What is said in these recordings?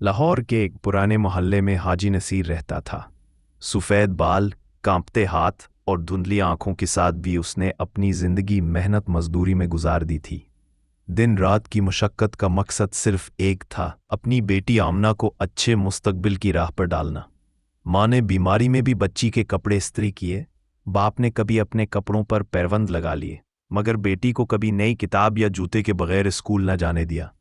लाहौर के एक पुराने मोहल्ले में हाजी नसीर रहता था। सफ़ेद बाल, कांपते हाथ और धुंधली आंखों के साथ भी उसने अपनी ज़िंदगी मेहनत मजदूरी में गुजार दी थी। दिन रात की मशक्क़त का मकसद सिर्फ एक था, अपनी बेटी आमना को अच्छे मुस्तकबिल की राह पर डालना। माँ ने बीमारी में भी बच्ची के कपड़े इस्त्री किए, बाप ने कभी अपने कपड़ों पर पैरबंद लगा लिए, मगर बेटी को कभी नई किताब या जूते के बगैर स्कूल न जाने दिया।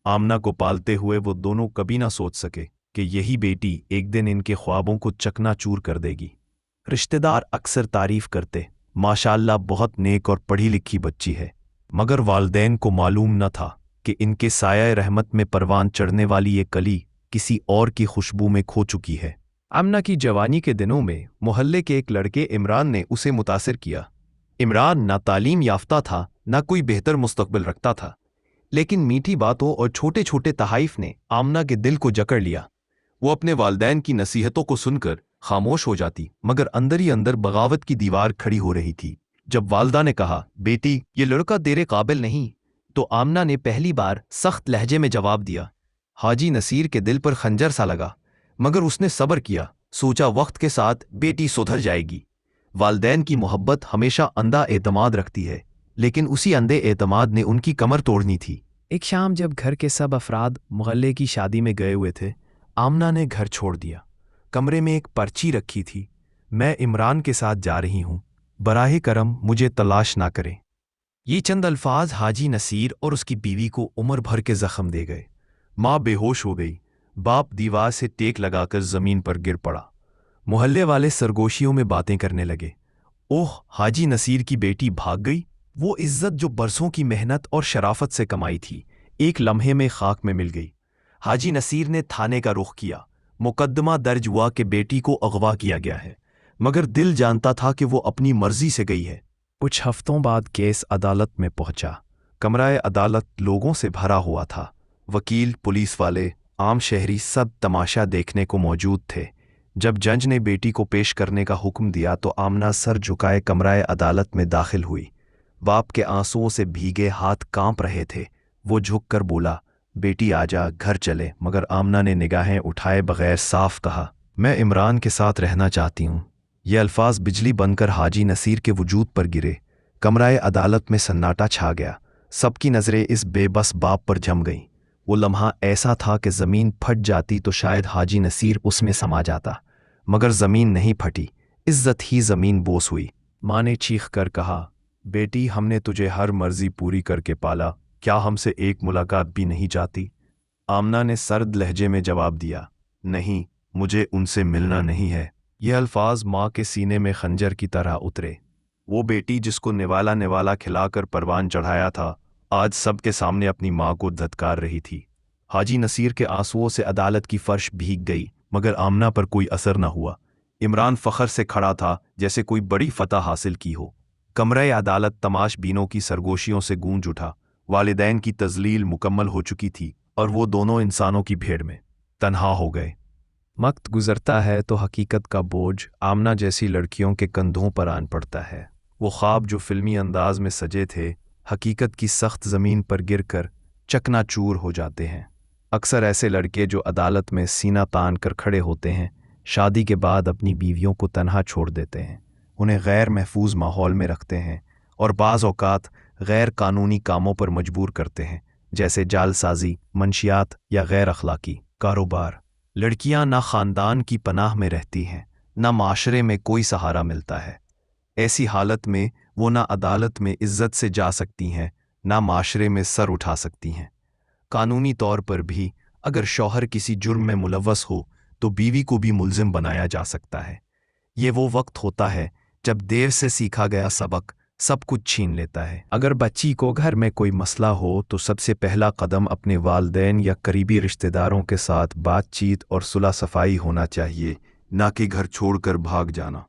आमना को पालते हुए वो दोनों कभी ना सोच सके कि यही बेटी एक दिन इनके ख्वाबों को चकनाचूर कर देगी। रिश्तेदार अक्सर तारीफ करते, माशाअल्लाह बहुत नेक और पढ़ी लिखी बच्ची है, मगर वालदैन को मालूम न था कि इनके साया रहमत में परवान चढ़ने वाली ये कली किसी और की खुशबू में खो चुकी है। आमना की जवानी के दिनों में मोहल्ले के एक लड़के इमरान ने उसे मुतासिर किया। इमरान ना तालीम याफ्ता था, ना कोई बेहतर मुस्तकबिल रखता था, लेकिन मीठी बातों और छोटे छोटे तहाइफ ने आमना के दिल को जकड़ लिया। वो अपने वालदैन की नसीहतों को सुनकर खामोश हो जाती, मगर अंदर ही अंदर बगावत की दीवार खड़ी हो रही थी। जब वालदा ने कहा, बेटी ये लड़का तेरे काबिल नहीं, तो आमना ने पहली बार सख्त लहजे में जवाब दिया। हाजी नसीर के दिल पर खंजर सा लगा, मगर उसने सब्र किया, सोचा वक्त के साथ बेटी सुधर जाएगी। वालदैन की मोहब्बत हमेशा अंधा एतमाद रखती है, लेकिन उसी अंधे एतमाद ने उनकी कमर तोड़नी थी। एक शाम जब घर के सब अफराद मोहल्ले की शादी में गए हुए थे, आमना ने घर छोड़ दिया। कमरे में एक पर्ची रखी थी, मैं इमरान के साथ जा रही हूँ, बराहे करम मुझे तलाश ना करें। ये चंद अल्फाज हाजी नसीर और उसकी बीवी को उम्र भर के जख्म दे गए। माँ बेहोश हो गई, बाप दीवार से टेक लगाकर जमीन पर गिर पड़ा। मोहल्ले वाले सरगोशियों में बातें करने लगे, ओह हाजी नसीर की बेटी भाग गई। वो इज्जत जो बरसों की मेहनत और शराफत से कमाई थी, एक लम्हे में खाक में मिल गई। हाजी नसीर ने थाने का रुख किया। मुकदमा दर्ज हुआ कि बेटी को अगवा किया गया है, मगर दिल जानता था कि वो अपनी मर्जी से गई है। कुछ हफ्तों बाद केस अदालत में पहुंचा। कमराए अदालत लोगों से भरा हुआ था। वकील, पुलिस वाले, आम शहरी सब तमाशा देखने को मौजूद थे। जब जज ने बेटी को पेश करने का हुक्म दिया तो आमना सर झुकाए कमराए अदालत में दाखिल हुई। बाप के आंसुओं से भीगे हाथ कांप रहे थे। वो झुककर बोला, बेटी आजा, घर चले। मगर आमना ने निगाहें उठाए बगैर साफ कहा, मैं इमरान के साथ रहना चाहती हूँ। ये अल्फाज बिजली बनकर हाजी नसीर के वजूद पर गिरे। कमराए अदालत में सन्नाटा छा गया। सबकी नज़रें इस बेबस बाप पर जम गईं। वो लम्हा ऐसा था कि ज़मीन फट जाती तो शायद हाजी नसीर उसमें समा जाता, मगर ज़मीन नहीं फटी, इज्जत ही ज़मीन बोस हुई। माँ ने चीख कर कहा, बेटी हमने तुझे हर मर्जी पूरी करके पाला, क्या हमसे एक मुलाकात भी नहीं चाहती? आमना ने सर्द लहजे में जवाब दिया, नहीं, मुझे उनसे मिलना नहीं है। यह अल्फाज माँ के सीने में खंजर की तरह उतरे। वो बेटी जिसको निवाला निवाला खिलाकर परवान चढ़ाया था, आज सबके सामने अपनी माँ को धत्कार रही थी। हाजी नसीर के आंसुओं से अदालत की फर्श भीग गई, मगर आमना पर कोई असर न हुआ। इमरान फखर से खड़ा था, जैसे कोई बड़ी फतह हासिल की हो। कमरे अदालत तमाशबीनों की सरगोशियों से गूंज उठा। वालिदैन की तजलील मुकम्मल हो चुकी थी और वो दोनों इंसानों की भीड़ में तन्हा हो गए। वक्त गुजरता है तो हकीकत का बोझ आमना जैसी लड़कियों के कंधों पर आन पड़ता है। वो ख्वाब जो फिल्मी अंदाज में सजे थे, हकीकत की सख्त ज़मीन पर गिरकर चकनाचूर हो जाते हैं। अक्सर ऐसे लड़के जो अदालत में सीना तान कर खड़े होते हैं, शादी के बाद अपनी बीवियों को तन्हा छोड़ देते हैं, उन्हें गैर महफूज माहौल में रखते हैं और बाज़ औक़ात गैर कानूनी कामों पर मजबूर करते हैं, जैसे जालसाजी, मंशियात या गैर अखलाकी कारोबार। लड़कियां ना ख़ानदान की पनाह में रहती हैं, ना माशरे में कोई सहारा मिलता है। ऐसी हालत में वो ना अदालत में इज्जत से जा सकती हैं, ना माशरे में सर उठा सकती हैं। कानूनी तौर पर भी अगर शौहर किसी जुर्म में मुलव्वस हो तो बीवी को भी मुल्जिम बनाया जा सकता है। ये वो वक्त होता है जब देर से सीखा गया सबक सब कुछ छीन लेता है। अगर बच्ची को घर में कोई मसला हो तो सबसे पहला कदम अपने वालदैन या करीबी रिश्तेदारों के साथ बातचीत और सुलह सफाई होना चाहिए, ना कि घर छोड़कर भाग जाना।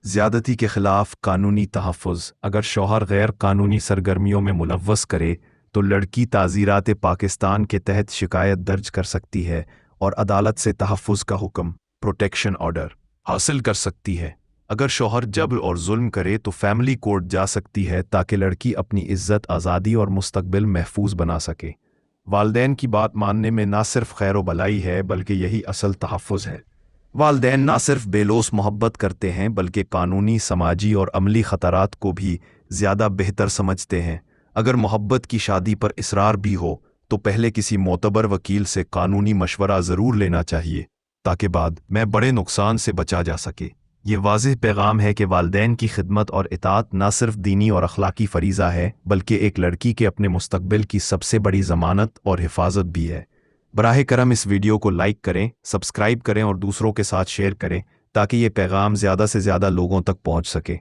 ज़्यादती के खिलाफ कानूनी तहफ़्फ़ुज़। अगर शौहर गैर कानूनी सरगर्मियों में मुलव्वस करे तो लड़की ताज़ीरात पाकिस्तान के तहत शिकायत दर्ज कर सकती है और अदालत से तहफ़्फ़ुज़ का हुक्म, प्रोटेक्शन ऑर्डर हासिल कर सकती है। अगर शौहर जबर और जुल्म करे तो फैमिली कोर्ट जा सकती है ताकि लड़की अपनी इज्जत, आज़ादी और मुस्तकबिल महफूज बना सके। वालदैन की बात मानने में ना सिर्फ खैर व भलाई है बल्कि यही असल तहफ़्फ़ुज़ है। वालदैन ना सिर्फ बेलोस मोहब्बत करते हैं बल्कि कानूनी, समाजी और अमली ख़तरात को भी ज़्यादा बेहतर समझते हैं। अगर मोहब्बत की शादी पर इसरार भी हो तो पहले किसी मोतबर वकील से कानूनी मशवरा ज़रूर लेना चाहिए ताकि बाद में बड़े नुकसान से बचा जा सके। ये वाज़ेह पैगाम है कि वालदैन की खिदमत और इताअत ना सिर्फ दीनी और अखलाकी फ़रीज़ा है बल्कि एक लड़की के अपने मुस्तकबिल की सबसे बड़ी ज़मानत और हिफाजत भी है। बराह करम इस वीडियो को लाइक करें, सब्सक्राइब करें और दूसरों के साथ शेयर करें ताकि ये पैगाम ज़्यादा से ज़्यादा लोगों तक पहुंच सके।